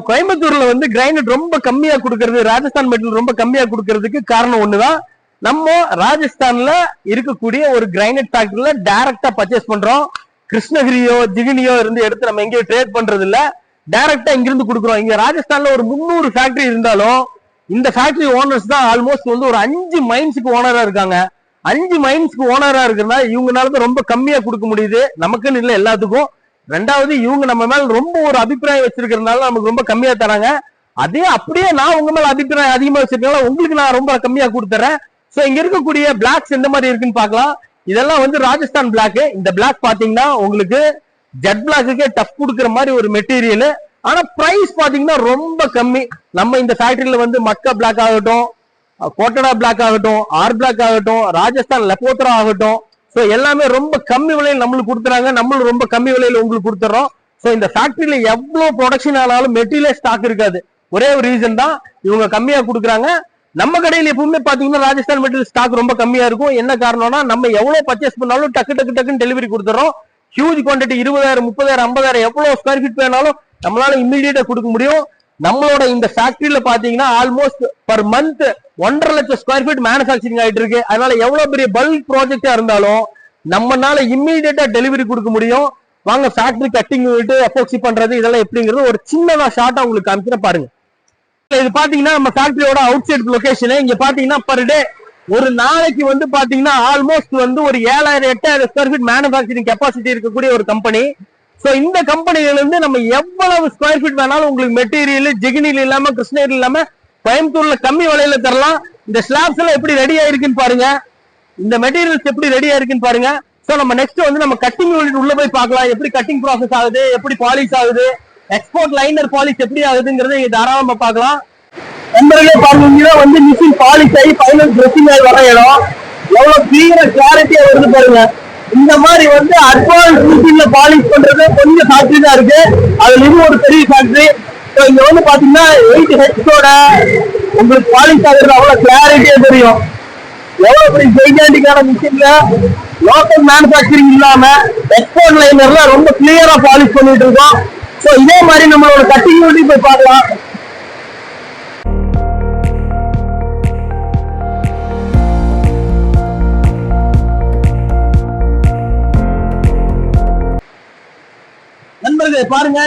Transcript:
கோயம்புத்தூர்ல வந்து கிரைனட் ரொம்ப கம்மியா கொடுக்கறது, ராஜஸ்தான் மெட்டல் ரொம்ப கம்மியா கொடுக்கறதுக்கு காரணம் ஒண்ணுதான். நம்ம ராஜஸ்தான்ல இருக்கக்கூடிய ஒரு கிரைனட் ஃபேக்டரியில டைரக்டா பர்ச்சேஸ் பண்றோம். கிருஷ்ணகிரியோ ஜிகினியோ இருந்து எடுத்து நம்ம எங்கேயும் ட்ரேட் பண்றது இல்ல, டைரக்டா இங்கிருந்து கொடுக்குறோம். இங்க ராஜஸ்தான்ல ஒரு 300 ஃபேக்டரி இருந்தாலும் இந்த ஃபேக்டரி ஓனர்ஸ் தான் ஆல்மோஸ்ட் வந்து ஒரு 5 மைன்ஸுக்கு ஓனரா இருக்காங்க. 5 மைன்ஸ்க்கு ஓனரா இருக்கிறதுனால இவங்கனால தான் ரொம்ப கம்மியா கொடுக்க முடியுது, நமக்குன்னு இல்ல எல்லாத்துக்கும். ரெண்டாவது இவங்க நம்ம மேல ரொம்ப ஒரு அபிப்பிராயம் வச்சிருக்கிறதுனால நமக்கு ரொம்ப கம்மியா தராங்க. அதே அப்படியே நான் உங்க மேல அபிப்பிராயம் அதிகமா வச்சிருக்கனால உங்களுக்கு நான் ரொம்ப கம்மியா கொடுத்துறேன். சோ இங்க இருக்கக்கூடிய பிளாக்ஸ் எந்த மாதிரி இருக்குன்னு பாக்கலாம். இதெல்லாம் வந்து ராஜஸ்தான் பிளாக். இந்த பிளாக் பாத்தீங்கன்னா உங்களுக்கு ஜெட் பிளாக்குக்கே டஃப் கொடுக்குற மாதிரி ஒரு மெட்டீரியல். ஆனா பிரைஸ் பாத்தீங்கன்னா ரொம்ப கம்மி. நம்ம இந்த ஃபேக்டரியில வந்து மக்கா பிளாக் ஆகட்டும், கோட்டடா பிளாக் ஆகட்டும், ஆர் பிளாக் ஆகட்டும், ராஜஸ்தான் லெப்போத்ரா ஆகட்டும், சோ எல்லாமே ரொம்ப கம்மி விலையில் நம்மளுக்கு கொடுத்துறாங்க. நம்மளும் ரொம்ப கம்மி விலையில உங்களுக்கு கொடுத்துறோம். சோ இந்த ஃபேக்டரியில எவ்வளவு ப்ரொடக்ஷன் ஆனாலும் மெட்டீரியல் ஸ்டாக் இருக்காது. ஒரே ஒரு ரீசன் தான், இவங்க கம்மியா கொடுக்குறாங்க. நம்ம கடையில எப்பவுமே பாத்தீங்கன்னா ராஜஸ்தான் மெட்டீரியல் ஸ்டாக் ரொம்ப கம்மியா இருக்கும். என்ன காரணம்னா நம்ம எவ்வளவு பர்ச்சேஸ் பண்ணாலும் டக்கு டக்கு டக்குன்னு டெலிவரி கொடுத்துறோம். ஹியூஜ் குவான்டிட்டி 20,000 30,000 50,000 எவ்வளவு ஸ்கொயர் ஃபீட் வேணாலும் நம்மளால இம்மீடியட்டா கொடுக்க முடியும். நம்மளோட இந்த ஃபேக்டரியில பாத்தீங்கன்னா ஆல்மோஸ்ட் பர் மந்த் 1.5 லட்சம் ஸ்கொயர் ஃபீட் மேனுஃபேக்சரிங் ஆயிட்டு இருக்கு. அதனால எவ்வளவு பெரிய பல்க் ப்ராஜெக்டா இருந்தாலும் நம்மனால இம்மீடியட்டா டெலிவரி கொடுக்க முடியும். வாங்க ஃபேக்டரி கட்டிங் விட்டு எஃப்ஓசி பண்றது இதெல்லாம் எப்படிங்கிறது ஒரு சின்னதா ஷார்ட்டா உங்களுக்கு காமிக்கிறேன் பாருங்க. இது பாத்தீங்கன்னா நம்ம ஃபேக்டரியோட அவுட் சைட் லொகேஷன். இங்க பாத்தீங்கன்னா பர் டே ஒரு நாளைக்கு வந்து பாத்தீங்கன்னா ஆல்மோஸ்ட் வந்து ஒரு 7,000 8,000 ஸ்கொயர் ஃபீட் மேனுஃபேக்சரிங் கெப்பாசிட்டி இருக்கக்கூடிய ஒரு கம்பெனி. சோ இந்த கம்பெனில இருந்து நம்ம எவ்வளவு ஸ்கொயர் ஃபீட் வேணாலும் உங்களுக்கு மெட்டீரியல் ஜிகினில இல்லாம கிருஷ்ணகிரி இல்லாம கோயம்புத்தூர்ல கம்மி விலையில தரலாம். இந்த ஸ்லாப்ஸ் எல்லாம் எப்படி ரெடி ஆயிருக்குன்னு பாருங்க, இந்த மெட்டீரியல்ஸ் எப்படி ரெடி ஆயிருக்குன்னு பாருங்க. சோ நம்ம நெக்ஸ்ட் வந்து நம்ம கட்டிங் யூனிட் உள்ள போய் பார்க்கலாம். எப்படி கட்டிங் ப்ராசஸ் ஆகுது, எப்படி பாலிஷ் ஆகுது, எக்ஸ்போர்ட் லைனர் பாலிஷ் எப்படி ஆகுதுங்கிறத இங்க தாராளமா பார்க்கலாம். நண்பர்களே பாருங்க, வந்து மிஷின் பாலிஷ் ஆகி ஃபைனல் ட்ரெஸ்ஸிங் ஆகி வர இடம் எவ்வளவு கிளியரா கிளாரிட்டியா வருது பாருங்க. இந்த மாதிரி வந்து அட்வான்ஸ் மிஷின்ல பாலிஷ் பண்றது கொஞ்சம் ஃபேக்டரி தான் இருக்கு, அதுல இது ஒரு பெரிய ஃபேக்டரி. இங்க வந்து பாத்தீங்கன்னா 8 ஹெட்ஸோட உங்களுக்கு பாலிஷ் ஆகுறது அவ்வளவு கிளாரிட்டியா தெரியும். எவ்வளவு பெரிய ஜெய்காண்டிக்கான மிஷின்ல லோக்கல் மேனுஃபேக்சரிங் இல்லாம எக்ஸ்போர்ட் லைனர்ல ரொம்ப கிளியரா பாலிஷ் பண்ணிட்டு இருக்கோம். சோ இதே மாதிரி நம்மளோட கட்டிங் யூனிட் போய் பார்க்கலாம். நண்பர்களே பாருங்க.